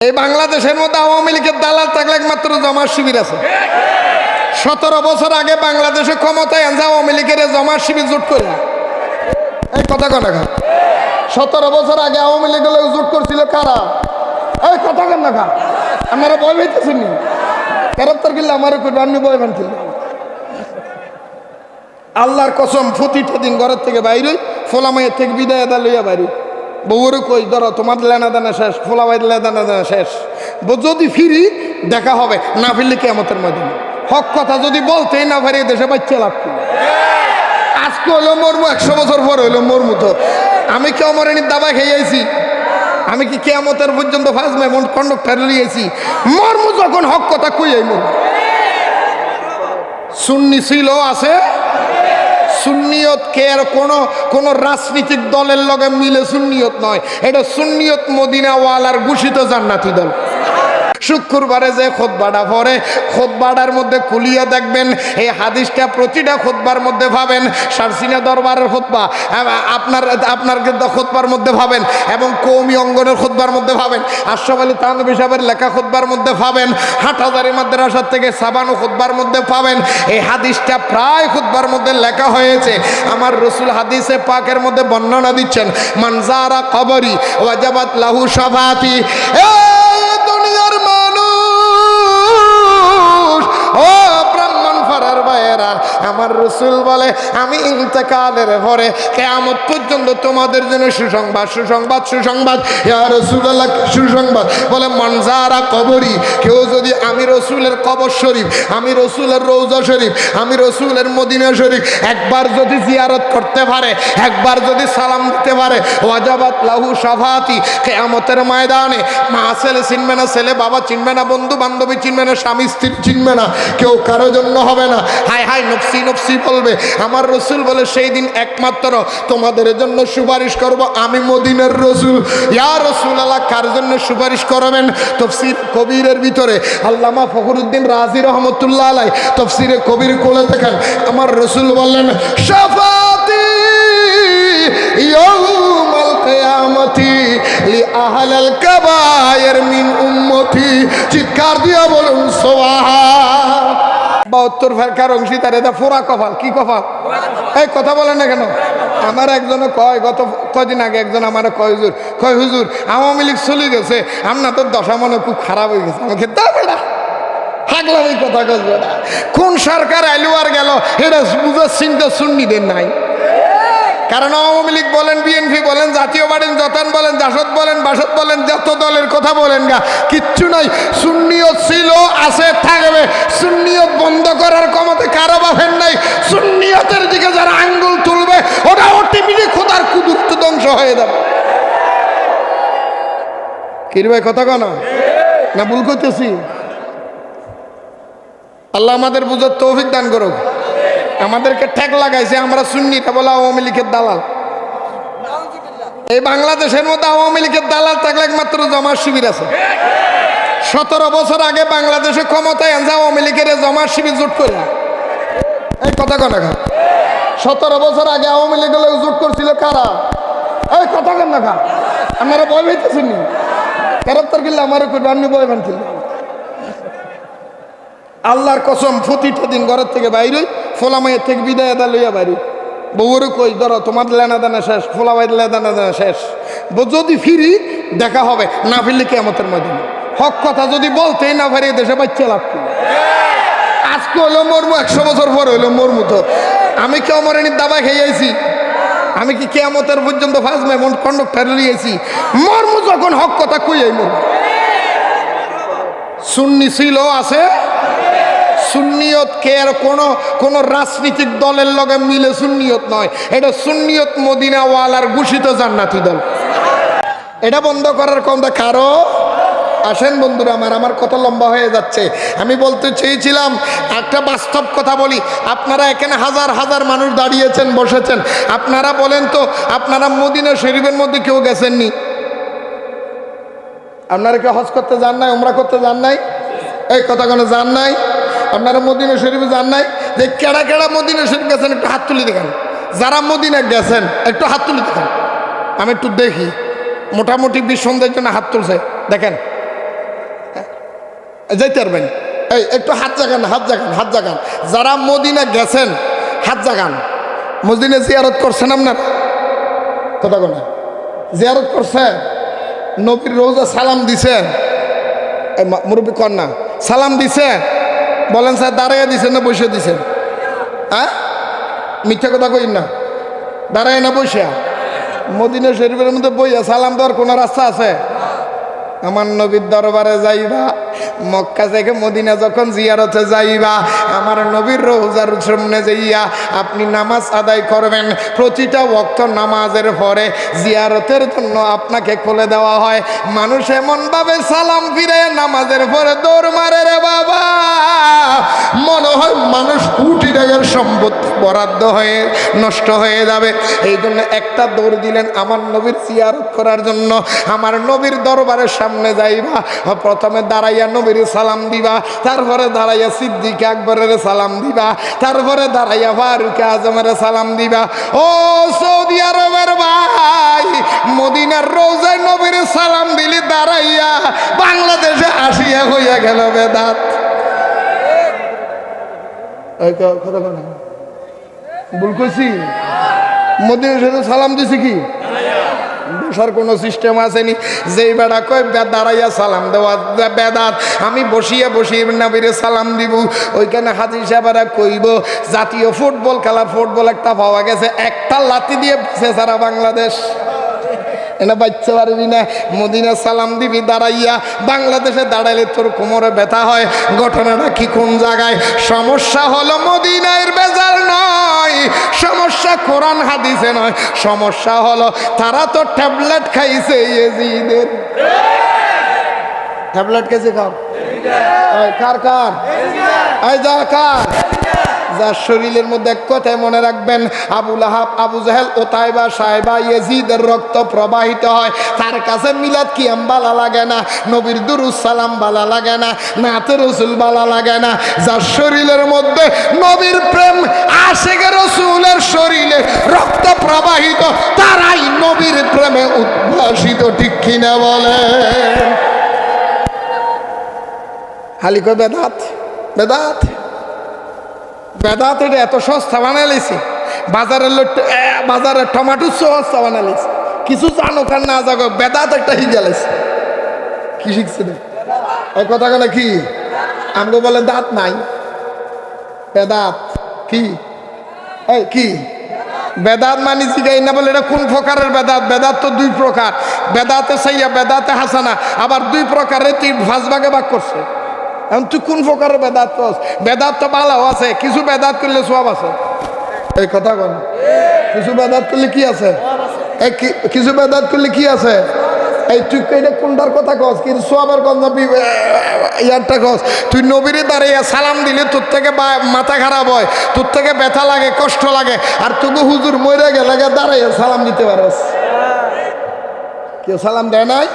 এই বাংলাদেশের মধ্যে আওয়ামী লীগের দালাল থাকলে একমাত্র জামাত শিবির আছে। 17 বছর আগে বাংলাদেশে ক্ষমতায় আনছে আওয়ামী লীগের জামাত শিবির জোট করে। এই কথা কনা খা 17 বছর আগে আওয়ামী লীগের জোট করছিল কারা? এই কথা কনা খা আপনারা ভয় পাইতেছেন নি? গ্রেপ্তার করলে আমার করবে, আপনি ভয় পান কিনলে? আল্লাহর কসম প্রতিটা দিন ঘরের থেকে বাইরে ফোলামাইয়ের থেকে বিদায় আদা লইয়া বাইরে বউরে কই ধরো তোমার লেনা দানা শেষ, ফোলাবাই লেনা দানা শেষ, যদি ফিরি দেখা হবে, না ফিরলে কিয়ামতের ময়দানে। হক কথা যদি বলতেই না পারি দেশে বাচ্চা লাভ করি। আজকে হইলো মরবো, 100 বছর পরে হইলো মরমু। তো আমি কি অমরের দাবা খেয়ে আইছি? আমি কি কিয়ামতের পর্যন্ত ফার্স্ট মেমন কন্ডাক্টর লিয়েছি? মরমু যখন হক কথা কই আই মরবো। সুন্নি ছিল আছে, সুন্নিয়ত কে আর কোন রাজনৈতিক দলের লগে মিলে সুন্নিয়ত নয়, এটা সুন্নিয়ত মদিনাওয়ালার ঘোষিত জান্নাতি দল। শুক্রবারে যে খুতবাটা পড়ে, খুতবাটার মধ্যে কুলিয়া দেখবেন এই হাদিসটা প্রতিটা খুতবার মধ্যে পাবেন। সারসিনা দরবারের খুতবা আপনার খুতবার মধ্যে পাবেন, এবং কওমি অঙ্গনের খুতবার মধ্যে পাবেন। আশরাফ আলী থানভী সাহেবের লেখা খুতবার মধ্যে পাবেন। হাটহাজারী মাদ্রাসা থেকে সাবানু খুতবার মধ্যে পাবেন। এই হাদিসটা প্রায় খুতবার মধ্যে লেখা হয়েছে। আমার রসুল হাদিসে পাকের মধ্যে বর্ণনা দিচ্ছেন, মান যারা কবরি ওয়াজাবাত লাহু শাফাআতি। দুনিয়ার মানুষ, ও ব্রাহ্মণ ফারার ভাইয়েরা, আমার রসুল বলে আমি ইন্তেকালের পরে কিয়ামত পর্যন্ত তোমাদের জন্য সুসংবাদ সুসংবাদ সুসংবাদ। ইয়া রাসূলুল্লাহ, সুসংবাদ বলে মান যারা কবরি, কেউ যদি আমি রসুলের কবর শরীফ, আমি রসুলের রওজা শরীফ, আমি রসুলের মদিনা শরীফ একবার যদি জিয়ারত করতে পারে, একবার যদি সালাম দিতে পারে, ওয়াজাবাত লাহু শাফাআতি। কিয়ামতের ময়দানে মা ছেলে চিনবে না, ছেলে বাবা চিনবে না, বন্ধু বান্ধবী চিনবে না, স্বামী স্ত্রী চিনবে না, কেউ কারো জন্য হবে না। হাই হাই নফসি নফসি বলবে। আমার রসুল বলে সেই দিন একমাত্র তোমাদের জন্য সুপারিশ করব আমি মদিনার রসুল। ইয়া রাসূলুল্লাহ, কার জন্য সুপারিশ করবেন? তাফসীর কবিরের ভিতরে আল্লামা ফখরুদ্দিন রাজি রহমতুল্লাহ আলাইহি তাফসীরে কবির কোলে দেখেন, আমার রসুল বললেন শাফাআতি ইয়াউমাল কিয়ামতি লি আহলিল কাবায়ের মিন উম্মতি। চিৎকার দিয়া বলুন সুবহান। 72 ফেরকার অংশীদার, এটা ফোরা কপাল। কি কপাল? এই কথা বলেন না কেন? আমার একজনে কয়, গত কদিন আগে একজন আমার কয় হুজুর আওয়ামী লীগ চলে গেছে, আপনার তো দশা মনে খুব খারাপ হয়ে গেছে। আমাকে তা বেড়া থাকলাম এই কথা কইবে না। কোন সরকার আইলো আর গেল এটা বুঝার চিন্তা সুন্নিদের নাই। কারণ আওয়ামী লীগ বলেন, বিএনপি বলেন, জাতীয় পার্টি যতন বলেন, জাসদ বলেন, বাসদ বলেন, যত দলের কথা বলেন গা, কিচ্ছু নাই। সুন্নিয়ত ছিল, আছে, থাকবে। সুন্নিয়ত বন্ধ করার ক্ষমতা কারো বাপের নাই। সুন্নিয়তের দিকে যারা আঙ্গুল তুলবে ওটা অটোমেটিক খোদার কুদরত ধ্বংস হয়ে যাবে। কি ভাই কথা কন না ভুল করতেছি? আল্লাহ আমাদের বুঝার তৌফিক দান করুক। আমাদেরকে ঠেক লাগাইছে আমরা সুন্নিটা বলে আওয়ামী লীগের দালাল। এই বাংলাদেশের মধ্যে আওয়ামী লীগের দালাল থাকলে একমাত্র জামাত শিবির আছে। 17 বছর আগে বাংলাদেশে ক্ষমতায় আনছে আওয়ামী লীগের জামাত শিবির জোট করে। এই কথা কনা খা 17 বছর আগে আওয়ামী লীগের জোট করছিল কারা? এই কথা কন না খা আপনারা ভয় পাইতেছেন নি? গ্রেপ্তার করলে আমার করবে, আপনি ভয় পান কিনলে? আল্লাহর কসম প্রতিটা দিন ঘরের থেকে বাইরে ফোলামাইয়ের থেকে বিদায় আদা লইয়া বাইরে বউরে কই ধরো তোমার লেনা দানা শেষ, ফোলাবাই লেনা দানা শেষ, যদি ফিরি দেখা হবে, না ফিরলে কিয়ামতের ময়দানে। হক কথা যদি বলতেই না পারি দেশে বাচ্চা লাভ করি। আজকে হইলো মরবো, 100 বছর পরে হইলো মরমু। তো আমি কি অমরের দাবা খেয়ে আইছি? আমি কি কিয়ামতের পর্যন্ত ফার্স্ট মেমন কন্ডাক্টর লিয়েছি? মরমু যখন হক কথা কই আই মরবো। সুন্নি ছিল আছে, সুন্নিয়ত কে আর কোন রাজনৈতিক দলের লগে মিলে সুন্নিয়ত নয়, এটা সুন্নিয়ত মদিনাওয়ালার ঘোষিত জান্নাতি দল। এটা বন্ধ করার ক্ষমতা কারো? আসেন বন্ধুরা আমার কথা লম্বা হয়ে যাচ্ছে। আমি বলতে চেয়েছিলাম একটা বাস্তব কথা বলি। আপনারা এখানে হাজার হাজার মানুষ দাঁড়িয়েছেন, বসেছেন, আপনারা বলেন তো আপনারা মদিনা শরীফের মধ্যে কেউ গেছেননি? আপনারা কি হজ করতে যান নাই, উমরা করতে যান নাই? এই কথা কোনো যান নাই? আপনারা মদিনা শরীফে যান নাই? যে কেডা কেডা মদিনা শরীফ গেছেন একটু হাত তুলে দেখান। যারা মদিনা গেছেন একটু হাত তুলে দেখান, আমি একটু দেখি। মোটামুটি 20 সন্ধ্যার জন্য হাত তুলছে, দেখেন যাইতে পারবেন? এই একটু হাত জাগান, হাত জাগান, হাত জাগান। যারা মদিনা গেছেন হাত জাগান। মদিনা জিয়ারত করছেন আপনার? কথা কোনা জিয়ারত করছেন? নবীর রোজা সালাম দিছেন? মুরব্বী কন্যা সালাম দিছে? বলেন স্যার, দাঁড়াইয়া দিছেন না বসে দিছেন? হ্যাঁ, মিথ্যা কথা কই না। দাঁড়ায় না বসে? মদিনা শরীফের মধ্যে বইয়া সালাম দেওয়ার কোনো রাস্তা আছে? আমার নবীর দরবারে যাইবা, মক্কা থেকে মদিনা যখন জিয়ারতে যাইবা, আমার নবীর রোজার সামনে যাইয়া আপনি নামাজ আদায় করবেন। প্রতিটা ওয়াক্ত নামাজের পরে জিয়ারতের জন্য আপনাকে খুলে দেওয়া হয়। মানুষ এমনভাবে সালাম ফিরে নামাজের পরে দৌড় মারে রে বাবা, মনে হয় মানুষ কোটি টাকার সম্পত্তি বরাদ্দ হয়ে নষ্ট হয়ে যাবে। এই জন্য একটা দৌড় দিলেন আমার নবীর জিয়ারত করার জন্য। আমার নবীর দরবারের সামনে যাইবা, প্রথমে দাঁড়াইয়া নবীর সালাম দিবা, তারপরে দাঁড়াইয়া সিদ্দিক আকবরের সালাম দিবা, তারপরে দাঁড়াইয়া ফারুক আজমের সালাম দিবা। ও সৌদি আরবের ভাই, মদিনার রোজায় নবীর সালাম দিলি দাঁড়াইয়া, বাংলাদেশে আসিয়া হইয়া গেল বেদাত। ভুল কইছি? মদিনার সালাম দিছি কি? বসার কোনো সিস্টেম আসেনি। যেই বেড়া কয় দাঁড়াইয়া সালাম দেওয়া বেদাত, আমি বসিয়া বসিয়ে নবীরে সালাম দিব। ওইখানে হাজি সাহেবেরা কইব জাতীয় ফুটবল খেলা, ফুটবল একটা পাওয়া গেছে, একটা লাথি দিয়ে সারা বাংলাদেশ এনে বাচ্চা পারবি না। মদিনা সালাম দিবি দাঁড়াইয়া, বাংলাদেশে দাঁড়াইলে তোর কোমরে ব্যথা হয়। ঘটনাটা কি কোন জায়গায়? সমস্যা হলো মদিনার বেজাল নয়, সমস্যা কোরআন হাদিসে নয়, সমস্যা হলো তারা তো ট্যাবলেট খাইছে। ইয়েজিদের ট্যাবলেট খেয়েছে কার? কার কার? এই যা কার? যার শরীরের মধ্যে এক কথায় মনে রাখবেন, আবু লাহাব, আবু জাহেল, ওতাইবা, সাইবা, ইয়েজিদের রক্ত প্রবাহিত হয়। তার কাছে মিলাদ কিয়াম বালা লাগে না, নবীর দুরুদ সালাম বালা লাগে না, নাতে রসুল বালা লাগে না। যার শরীরের মধ্যে নবীর প্রেম, আশিকে রসুলের শরীরে রক্ত প্রবাহিত, তারাই নবীর প্রেমে উদ্ভাসিত। ঠিক কিনা বলে? খালি কয় বেদাত বেদাত বেদাত। এটা এত সস্তা বানাইছে, বাজারের টমাটো সস্তা বানাইছে। কিছু জানো কার না জাগো, বেদাত একটা হিজালাইছে। কি শিখছে ওই কথা কেন? কি আমগো বলে দাঁত নাই, বেদাত কি? এই কি বেদাত মানি জিগাই না বলে এটা কোন প্রকারের বেদাত? বেদাত তো দুই প্রকার, বেদাতে সাইয়া, বেদাতে হাসানা। আবার দুই প্রকারের তিন ভাগ ভাগে ভাগ করছে। এখন তুই কোন প্রকারের বেদাত করছ? বেদাত তো ভালো আছে, কিছু বেদাত করলে সব আছে। এই কথা বল, কিছু বেদাত করলে কি আছে? এই কিছু বেদাত করলে কি আছে? এই তুই এটা কোনটার কথা কস? কিন্তু সবের কথা ইয়ারটা কস। তুই নবীরে দাঁড়িয়ে সালাম দিলে তোর থেকে মাথা খারাপ হয়, তোর থেকে ব্যথা লাগে, কষ্ট লাগে, আর তোকে হুজুর মরে গেলে দাঁড়াইয়া সালাম দিতে পারস। কেউ সালাম দেয় নাই?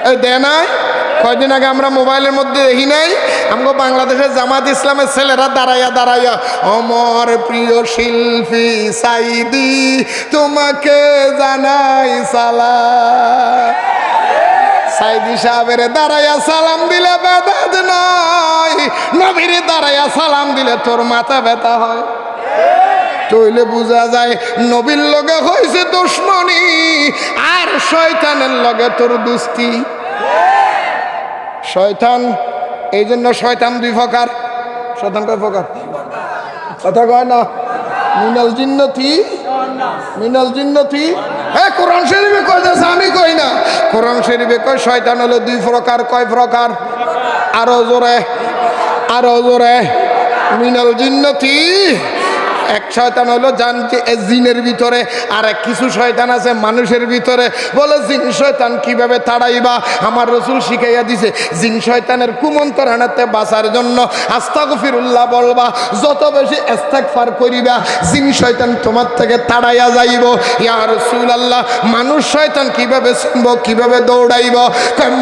এই দেয় নাই? কয়দিন আগে আমরা মোবাইলের মধ্যে দেখি নাই, আমগো বাংলাদেশের জামাত ইসলামের ছেলেরা দাঁড়াইয়া দাঁড়াইয়া, অমর প্রিয় শিল্পী সাইদি তোমাকে জানাই সালাম। সাইদি সাহেবের দাঁড়াইয়া সালাম দিলে বেদাত নয়, নবীরে দাঁড়াইয়া সালাম দিলে তোর মাথা ব্যথা হয়। তইলে বোঝা যায় নবীর লগে হয়েছে দুশ্মনী, আর শয়তানের লগে তোর দুস্তি। শয়তান, এই জন্য শয়তান দুই প্রকার। শয়তান কয় প্রকার? কথা কয় না? মিনাল জিন্নতি, মিনাল জিন্নতি। হ্যাঁ, কোরআন শরীফে কইতেছে, আমি কই না। কোরআন শরীফে কয় শয়তান হলো দুই প্রকার। কয় প্রকার? আরো জোরে, আরো জোরে। মিনাল জিন্নতি, এক শয়তান হলো জিনের ভিতরে, আর এক কিছু শয়তান আছে মানুষের ভিতরে। বলে জিন শয়তান কিভাবে তাড়াইবা? আমার রসুল শিখাইয়া দিছে, জিন শয়তানের কুমন্ত্রণাতে বাঁচার জন্য আস্তাগফিরুল্লাহ বলবা, যত বেশি ইস্তেগফার করিবা, জিন শয়তান তোমার থেকে তাড়াইয়া যাইব। ইয়া রাসূলুল্লাহ, মানুষ শয়তান কিভাবে চিনব, কিভাবে দৌড়াইব?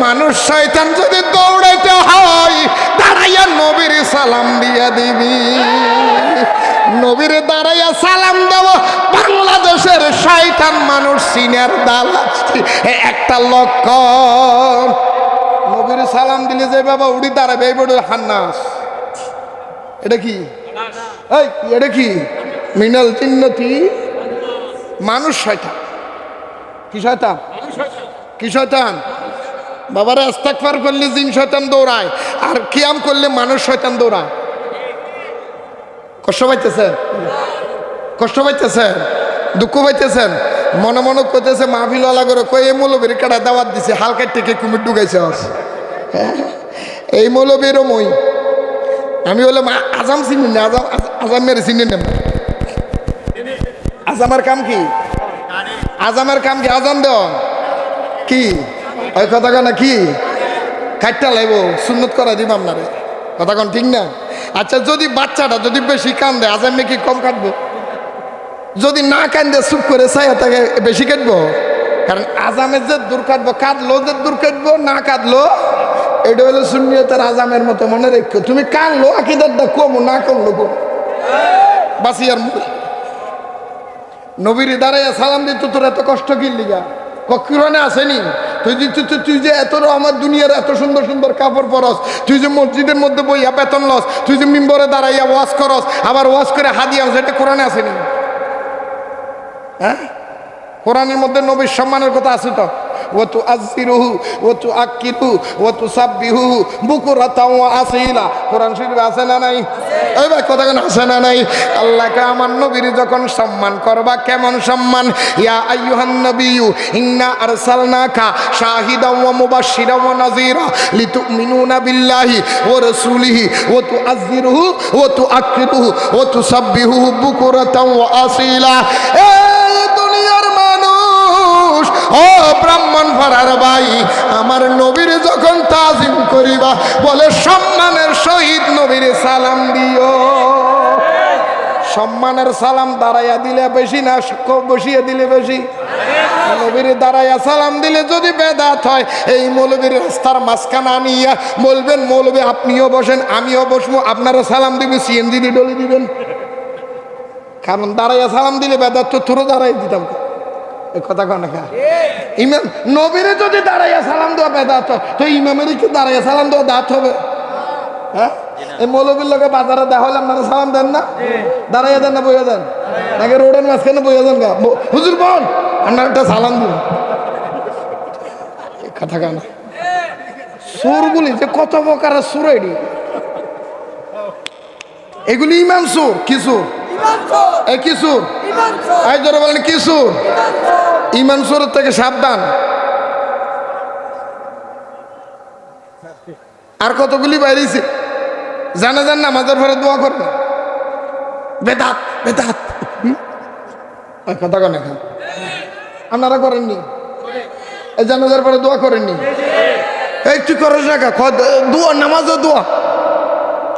মানুষ শয়তান যদি দৌড়াইতে হয়, দাঁড়াইয়া নবীর সালাম দিয়া দিবি। নবীরে দাঁড়াইয়া সালাম দেব, বাংলাদেশের শয়তান মানুষ সিনের দাল একটা লক্ষণ। নবীরে সালাম দিলে যে বাবা উড়ি দাঁড়াবে এই বড় হান্নাস। এটা কি এই এটা কি মিনাল জিন্নতি মানুষ শয়তান। কি শয়তান? কি শয়তান? বাবারা ইস্তেগফার করলে জিন শয়তান দৌড়ায়, আর কিয়াম করলে মানুষ শয়তান দৌড়ায়। কষ্ট পাইতেছেন? কষ্ট পাইতেছেন? দুঃখ পাইতেছেন? মনে মনে করতেছে মাহফিল ওয়ালা করে কই এই মৌলবীর কাটা দাওয়াত দিছে, হালকা থেকে কুমির ঢুকাইছে। এই মৌলবীরও মই আমি বলে আজাম চিনি না, আজামের চিনি না। আজামের কাম কি? আজামের কাম কি? আজান দেওয়া কি? ওই কথা না কি খাইটা লাইব সুন্নত করা দিব আপনারে, কথা কন ঠিক না? আচ্ছা যদি বাচ্চাটা যদি বেশি কান্দে আজামে কি কম কাটবো? যদি না কান্দে চুপ করে চাই তাকে বেশি কাটবো? কারণ আজামের যে দূর কাটবো, কাঁদলো যে দূর কাটবো, না কাঁদলো এটা হলো সুন্নিয়তের আজামের মতো মনে রেখো। তুমি কানলো আকিদার দা কমো, না কানলো কম বাসিয়ার মুখে। নবীর দাঁড়াইয়া সালাম দিত, তোর এত কষ্ট কি লিগা? কক্ষণে আসেনি? তুই যে এত আমার দুনিয়ার এত সুন্দর সুন্দর কাপড় পরস, তুই যে মসজিদের মধ্যে বইয়া বেতন লস, তুই যে মিম্বরে দাঁড়াইয়া ওয়াজ করস, আবার ওয়াজ করে হাদিয়া, সেটা কোরআনে আসেনি? হ্যাঁ, কোরআনের মধ্যে নবীর সম্মানের কথা আছে তো। ও তু আজিরুহু ও তু আকিরু ও তু সাব্বিহু বুকুরাতাও আসিলা, কোরআন শরীফে আছে না নাই? এই ভাই কথা কেন আছে না নাই? আল্লাহকে আমার নবীর যখন সম্মান করবা, কেমন সম্মান? ইয়া আইয়ুহান নবিয়্যু ইন্না আরসালনাকা শাহিদাও ওয়া মুবাশশিরাও ওয়া নাযীরা লিতুমিনুনা বিল্লাহি ওয়া রাসূলিহি ওয়া তুআযিরুহু ওয়া তুআক্কিরুহু ওয়া তুসাব্বিহুহু বুকুরাতাও ওয়া আসিলা। ও ব্রাহ্মণ পাড়ার ভাই, আমার নবীর যখন তাজিম করিবা বলে সম্মানের সহিত নবীর সালাম দিও। সম্মানের সালাম দাঁড়াইয়া দিলে বেশি না বসিয়ে দিলে বেশি? নবীর দাঁড়াইয়া সালাম দিলে যদি বেদাত হয়, এই মৌলবীর রাস্তার মাঝখানে আনিয়া বলবেন মৌলবী আপনিও বসেন আমিও বসবো, আপনারা সালাম দিবে সিএনজি দিয়ে ডলে দিবেন। কারণ দাঁড়াইয়া সালাম দিলে বেদাত, তো থুরো দাঁড়াই দিতাম। এই কথা কন না? ইমাম নবীরে যদি দাঁড়াইয়া সালাম দেওয়া বেদাত, তো ইমামের কি দাঁড়াইয়া সালাম দেওয়া দাঁত হবে? হ্যাঁ, এই মৌলবীর লোকে বাজারে দেখা হলে আপনারা সালাম দেন না? দাঁড়াইয়া দেন না বইয়া দেন? নাকি রোডের মাঝখানে বইয়া দেন? গা হুজুর বল আপনার একটা সালাম দিন। কথা কেন? সুরগুলি যে কত প্রকারের সুর, এগুলি ইমাম সুর। কি সুর? এই কি সুর? এই জোরে বলেন কি সুর? ইমান সুরের থেকে সাবধান। আর কতগুলি বাইরেছে জানাজান নামাজের পরে দোয়া করে না, বেদাত বেদাত। কথা কন এখন আপনারা করেননি? এই জানাজার পরে দোয়া করেননি? এই তুই করস না দোয়া, নামাজও দোয়া।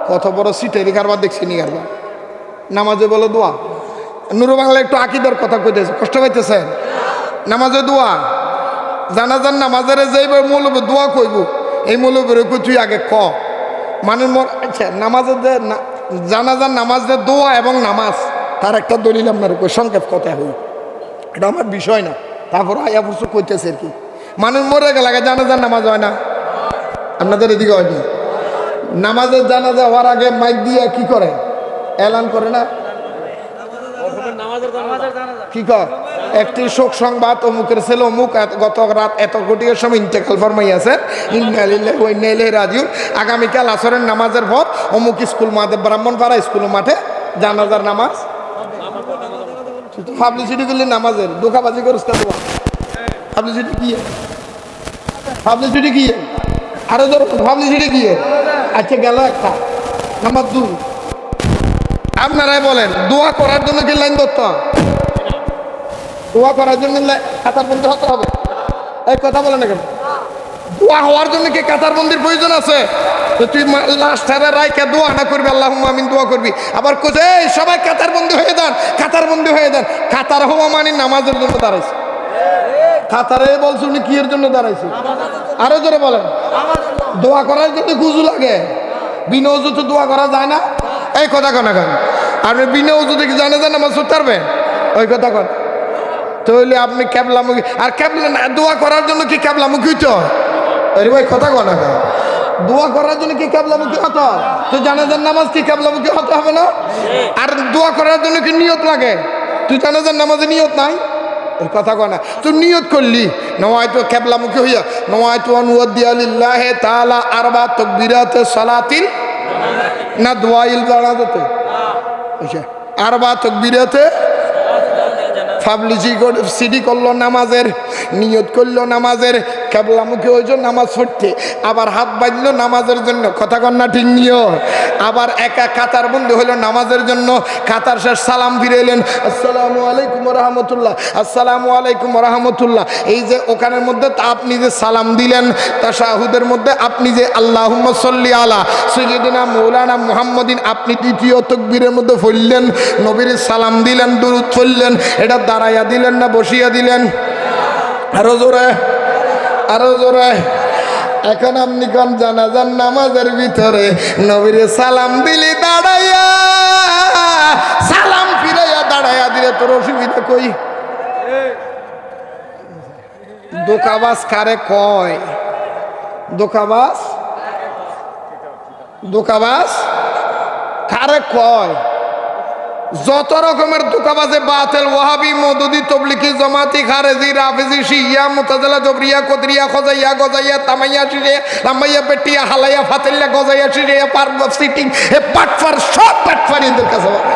কত বড় সিটেরি কারবার দেখছি নি কারবার, নামাজে বলে দোয়া। নুরু বাংলা একটু আকিদার কথা কইতেছে, কষ্ট পাইতেছেন? নামাজে দোয়া, জানাজার নামাজের যেই মৌলবী দোয়া কইব, এই মৌলবীর কই তুই আগে ক মানে আচ্ছা নামাজের যে জানাজার নামাজের দোয়া এবং নামাজ, তার একটা দলিল আপনার কই সংক্ষেপ কথা হই, এটা আমার বিষয় না। তারপর আয়া বসে কইতেছে আর কি, মানুষ মরে গেলে আগে জানাজার নামাজ হয় না? আপনাদের এদিকে হয়নি? নামাজের জানাজা হওয়ার আগে মাইক দিয়ে কি করে? এলান করে না? কি কর? একটি শোক সংবাদ, অমুকের ছেলে অমুক গত রাত এত কোটির সময় ইন্তেকাল ফরমাইয়াছে, ইন্না লিল্লাহি ওয়া ইন্না ইলাইহি রাজিউন। আগামীকাল আসরের নামাজের পর অমুক স্কুল মাঠে, ব্রাহ্মণপাড়া স্কুল মাঠে জানাজার নামাজ। পাবলিসিটি করলে নামাজের ধোকাবাজি করছে। পাবলিসিটি কি? পাবলিসিটি কি? আরো ধরো পাবলিসিটি কি? আচ্ছা গেল একটা। নাম্বার 2, আপনারাই বলেন দোয়া করার জন্য কি লাইন ধরতে? দোয়া করার জন্য কাতারবন্দি হতে হবে? এই কথা বলেন না কেন? দোয়া হওয়ার জন্য কি কাতারবন্দির প্রয়োজন আছে? তো তুই লাস্টারে রাইকা দোয়া না করবি, আল্লাহুম্মা আমিন দোয়া করবি, আবার কোথায় এই সবাই কাতারবন্দি হয়ে যান, কাতারবন্দি হয়ে যান। কাতার হওয়া মানে নামাজের জন্য দাঁড়াইছে। কাতারে বলছো উনি কি এর জন্য দাঁড়াইছে? আরো জোরে বলেন। দোয়া করার জন্য গুজু লাগে, বিনা ওযুতে দোয়া করা যায় না? এই কথা কন এখন, আপনি বিনা ওযুতে কি জানা নামাজ পড়তে পারবেন? ওই কথা কন। তাহলে আপনি ক্যাবলামুখী, আর ক্যাবলা দোয়া করার জন্য কি ক্যাবলামুখী হইতে হয়? আরে ভাই কথা কনা কা দোয়া করার জন্য কি কিবলামুখী হতে হয়? তো জানাজার নামাজ কি কিবলামুখী হতে হবে না? আর দোয়া করার জন্য কি নিয়ত লাগে? তুই জানাজার নামাজে নিয়ত নাই, এই কথা কনা। তুই নিয়ত করলি নওয়াইতু কিবলামুখী হইয়া নওয়াইতু আনুওয়াদ্দিয়া লিল্লাহি তাআলা আরবা তাকবীরাতে সালাতিল না দোয়াইল জানাজাতে আচ্ছা আরবা তাকবীরাতে সিডি করলো নামাজের, নিয়ত করলো নামাজের, কিবলামুখী হয়েছে নামাজ পড়তে, আবার হাত বাঁধলো নামাজের জন্য, কথা কন্যা ঠিক নিও। আবার একা কাতার বন্ধু হইলো নামাজের জন্য, কাতার শেষ সালাম ফিরে এলেন, আসসালামু আলাইকুম রহমতুল্লাহ, আসসালামু আলাইকুম রহমতুল্লাহ। এই যে ওখানের মধ্যে আপনি যে সালাম দিলেন, তাশাহুদের মধ্যে আপনি যে আল্লাহুম্মা সাল্লি আলা সাইয়্যিদিনা মাওলানা মুহাম্মাদিন আপনি দ্বিতীয় তাকবীরের মধ্যে পড়লেন, নবীর সালাম দিলেন, দুরূদ পড়লেন, এটা দাঁড়াইয়া দিলেন না বসিয়া দিলেন? আরো জোরে, আরো জোরে। এখন আপনি কোন জানাজার নামাজের ভিতরে নবীর সালাম দিলি দাঁড়াইয়া, সালাম ফিরাইয়া দাঁড়াইয়া দিলে তোর অসুবিধা কই? দোকাবাজ কারে কয়? দোকাবাজ, দোকাবাজ কারে কয়? যত রকমের দোকাবাজে বাতিল, ওয়াহাবি, মওদুদি, তবলিগি, জামাতি, খারেজি, রাফিজি, শিয়া, মুতাজিলা, জবরিয়া, কদরিয়া, খজাইয়া, গজাইয়া, তামাইয়া, শিরিয়া, লাম্বাইয়া, পেটিয়া, হালাইয়া, ফাতিল্লা, গজাইয়া, শিরিয়া, পার্ক অফ সিটিং, এ পাটফার সব পাটফারিদের কাছে পাবে।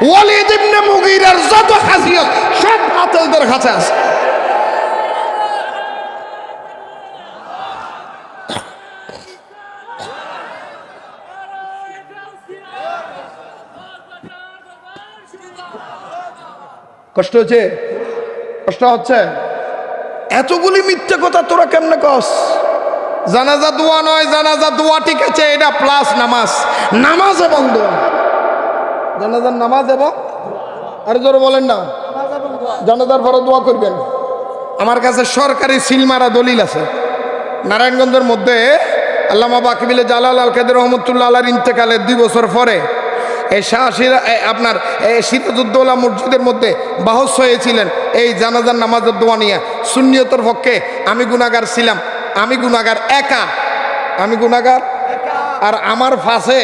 ওয়ালিদ ইবনে মুগীরার যত খাসিয়ত সব বাতিলদের কাছে আছে। কষ্ট হচ্ছে, কষ্ট হচ্ছে, এতগুলি মিথ্যে কথা তোরা কেমনে কস? জানাজা দোয়া নয়, জানাজা দোয়া ঠিক আছে, এটা প্লাস নামাজ, নামাজ এবং দোয়া, জানাজার নামাজ এবং আরে জোরে বলেন না, জানাজার পরে দোয়া করবেন। আমার কাছে সরকারি সিলমারা দলিল আছে, নারায়ণগঞ্জের মধ্যে আল্লামা বাকিবিলে জালাল আল কাদের রহমতুল্লাহ আলার ইন্তেকালের 2 বছর পরে এই আপনার সিরাজউদ্দৌলা মসজিদের মধ্যে বাহস হয়েছিলেন এই জানাজার নামাজের দোয়া নিয়ে। সুন্নিয়তের পক্ষে আমি গুনাহগার ছিলাম, আমি গুনাহগার একা, আমি গুনাহগার, আর আমার ফাঁসে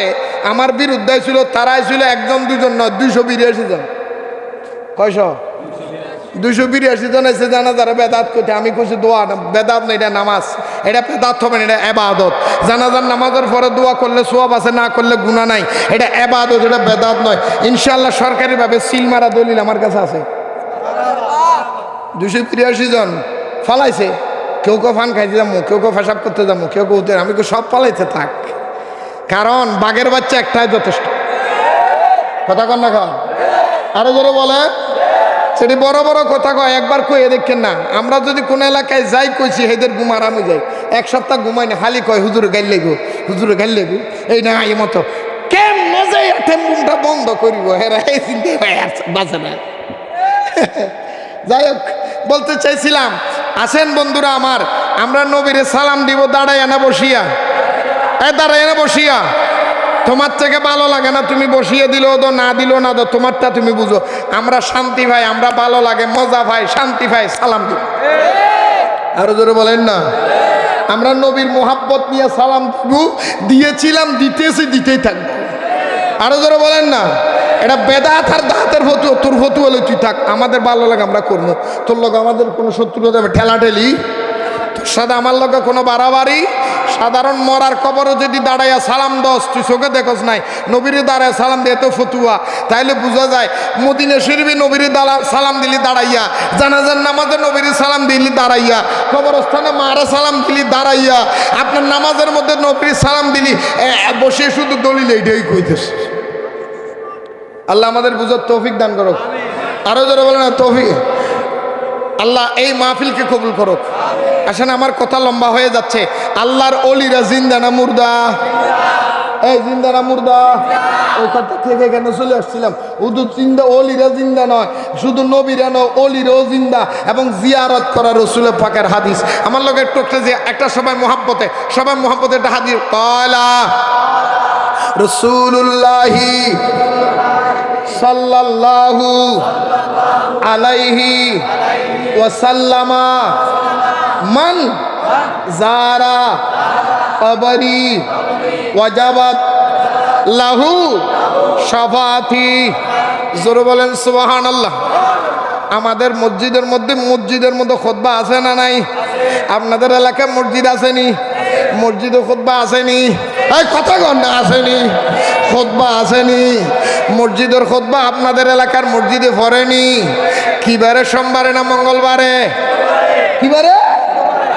আমার বিরুদ্ধে ছিল, তারাই ছিল 1 জন 2 জন নয়, 282 জন। কয়শ? 282 জন এসে জানাজার বেদাত করতে। আমি কইছি দোয়া বেদাত না, এটা নামাজ, এটা বেদাত হবে না, এটা ইবাদত। জানাজার নামাজের পরে দোয়া করলে সওয়াব আছে, না করলে গুনাহ নাই, এটা ইবাদত, এটা বেদাত নয়। ইনশাআল্লাহ সরকারিভাবে সিল মারা দলিল আমার কাছে আছে। 283 জন ফালাইছে, কেউ কেউ ফান খাইতে যাবো, কেউ কেউ পেশাব করতে যাবো, কেউ কেউ, আমি সব ফালাইতে থাক, কারণ বাঘের বাচ্চা একটাই যথেষ্ট। কথা কন না খাও, আরো জোরে বলে, সেটি বড় বড় কথা কয়, একবার কয়ে দেখেন না। আমরা যদি কোন এলাকায় যাই কইছি হেদের ঘুম আরামে যাই, 1 সপ্তাহ ঘুমাই না, খালি কয় হুজুরে গাইলে গো, হুজুরে গাইলে গো, এই না এই মতো কেমনে যাই টেম্পুটা বন্ধ করিব, হেরা এই চিন্তা বাঁচে না। যাই হোক, বলতে চাইছিলাম, আসেন বন্ধুরা আমার, আমরা নবীরে সালাম দিব দাঁড়াইয়া না বসিয়া? দাঁড়াইয়া না বসিয়া? তোমার থেকে ভালো লাগে না, তুমি বসিয়ে দিল তো, না দিল না তো, তোমারটা তুমি বুঝো। আমরা শান্তি পাই, আমরা ভালো লাগে, মজা পাই, শান্তি পাই, সালাম দিব। আরো জোরে বলেন না। আমরা নবীর মোহাব্বত নিয়ে সালাম দিব, দিয়েছিলাম, দিতেছি, দিতেই থাকবো। আরো জোরে বলেন না। এটা বেদাত আর দাঁতের ফতু, তোর ফতু হলে তুই থাক, আমাদের ভালো লাগে আমরা করবো, তোর লোক আমাদের কোনো শত্রুতা হবে ঠেলাঠেলি, তোর সাথে আমার লোকে কোনো বাড়াবাড়ি। সাধারণ মরার কবরও যদি দাঁড়াইয়া সালাম দস, তুই চোখে দেখস নাই, নবীরে দাঁড়ায় সালাম দিয়ে তো ফতুয়া, তাইলে বোঝা যায় মদিনা শরীফে নবীরে সালাম দিলি দাঁড়াইয়া, জানাজার নামাজে নবীরে সালাম দিলি দাঁড়াইয়া, কবরস্থানে মারা সালাম দিলি দাঁড়াইয়া, আপনার নামাজের মধ্যে নবীর সালাম দিলি বসে, শুধু দলিল এইটাই কইতেছে। আল্লাহ আমাদের বুঝার তৌফিক দান করুক। আরো যারা বলে না তৌফিক, আল্লাহ এই মাহফিলকে কবুল করুক। আসেন, আমার কথা লম্বা হয়ে যাচ্ছে। আল্লাহর অলিরা জিন্দা না মুর্দা? এই জিন্দা না মুর্দা? ওই কথা থেকে কেন চলে আসছিলাম, শুধু জিন্দা, অলিরা জিন্দা নয়, শুধু নবীরা নয়, অলিরাও জিন্দা, এবং জিয়ারত করা রসুল পাকের হাদিস। আমার লোক একটু একটা সবাই মোহাব্বতে, সবাই মোহাব্বতে একটা হাদিস, কয়লা রসুল্লাহি সাল্লাল্লাহু আলাইহি ওয়াসাল্লামা মান যারা কবরি ওয়াজাবাত লাহু শাফাতি। জোরে বলেন সুবহানাল্লাহ। আমাদের মসজিদের মধ্যে খুতবা আছে না নাই? আপনাদের এলাকায় মসজিদ আসেনি? মসজিদে খুতবা আসেনি? এই কথা কন না, আসেনি? খুতবা আসেনি? মসজিদের খুতবা আপনাদের এলাকার মসজিদে পড়েনি? কি বারে? সোমবারে না মঙ্গলবারে? কি বারে?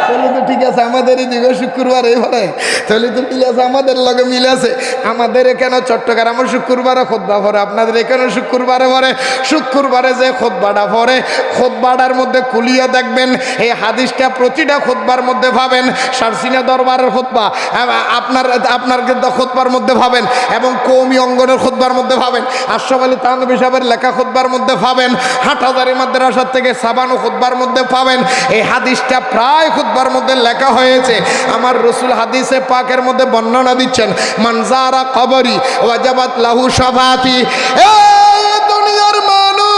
তাহলে তো ঠিক আছে, আমাদের এদিকে শুক্রবারে পড়ে, তাহলে তো মিল আছে, আমাদের লগে মিল আছে। আমাদের এখানে চট্টগ্রামে শুক্রবারে খুতবা পড়ে, আপনাদের এখানে শুক্রবারে পড়ে। শুক্রবারে যে খুতবাটা পড়ে, খুতবাটার মধ্যে কুলিয়ে দেখবেন এই হাদিসটা প্রতিটা খুতবার মধ্যে পাবেন। সারসিনা দরবারের খুতবা আপনার খুতবার মধ্যে পাবেন, এবং কওমি অঙ্গনের খুতবার মধ্যে পাবেন। আশরাফ আলী থানভী সাহেবের লেখা খুতবার মধ্যে পাবেন। হাটহাজারী মাদ্রাসার থেকে সাবানু খুতবার মধ্যে পাবেন। এই হাদিসটা প্রায় খুতবার মধ্যে লেখা হয়েছে। আমার রাসূল হাদিসে পাকের মধ্যে বর্ণনা দিচ্ছেন, মান যারা কবরি ওয়াজাবাত লাহু শাফাতি। এই দুনিয়ার মানুষ,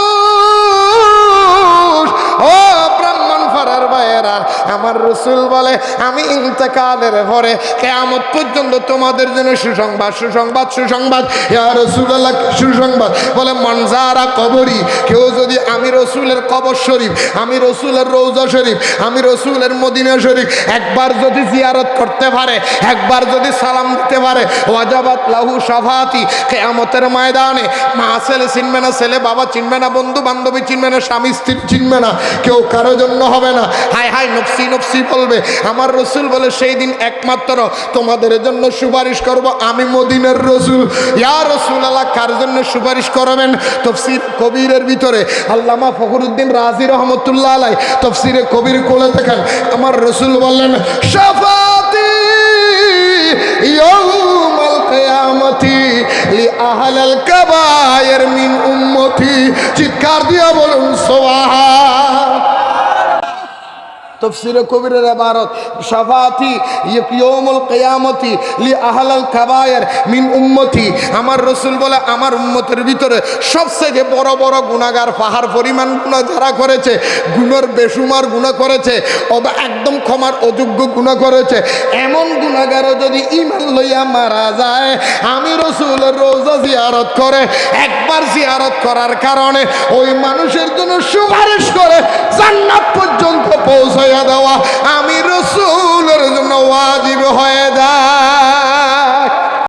ও ব্রাহ্মণ ফারার ভাইয়েরা, আমার রাসূল বলে আমি ইন্তেকালের পরে কিয়ামত পর্যন্ত তোমাদের জন্য সুসংবাদ সুসংবাদ সুসংবাদ। ইয়া রাসূলুল্লাহ, সুসংবাদ বলে মান যারা কবরি, কেউ যদি আমি রাসূলের কবর শরীফ, আমি রাসূলের রওজা শরীফ, আমি রাসূলের মদিনা শরীফ একবার যদি জিয়ারত করতে পারে, একবার যদি সালাম দিতে পারে, ওয়াজাবাত লাহু শাফাতি। কিয়ামতের ময়দানে মা ছেলে চিনবে না, ছেলে বাবা চিনবে না, বন্ধু বান্ধবী চিনবে না, স্বামী স্ত্রী চিনবে না, কেউ কারোর জন্য হবে না। হায় হায় নফসি নফসি বলবে। আমার রাসূল বলে সেই দিন একমাত্র তোমাদের জন্য সুপারিশ করব আমি, মদিনার রাসূল। ইয়া রাসূলুল্লাহ, কার জন্য সুপারিশ করবেন? তাফসীর কবিরের ভিতরে আল্লামা ফখরুদ্দিন রাজি রহমাতুল্লাহ আলাইহি তাফসীরে কবির কোলে দেখেন, আমার রাসূল বললেন শাফাতি ইয়াউমাল কিয়ামতি লি আহলিল কাবায়ের মিন উম্মতি। চিৎকার দিয়া বলুন সুবহান। তাফসীরে কবিরের ইবারত শাফাতি ইয়াউমুল কিয়ামতি লি আহলিল কাবায়ের মিন উম্মতি। আমার রাসূল বলে আমার উম্মতের ভিতরে সবচেয়ে বড় বড় গুনাহগার, পাহাড় পরিমাণ গুনাহ যারা করেছে, গুনার বেশুমার গুনাহ করেছে, একদম ক্ষমার অযোগ্য গুনাহ করেছে, এমন গুনাহগারও যদি ঈমান লইয়া মারা যায়, আমি রাসূলের রওজা জিয়ারত করে, একবার জিয়ারত করার কারণে ওই মানুষের জন্য সুপারিশ করে জান্নাত পর্যন্ত পৌঁছায় দেওয়া আমি রাসূলের জন্য ওয়াজিব হয়ে যায়।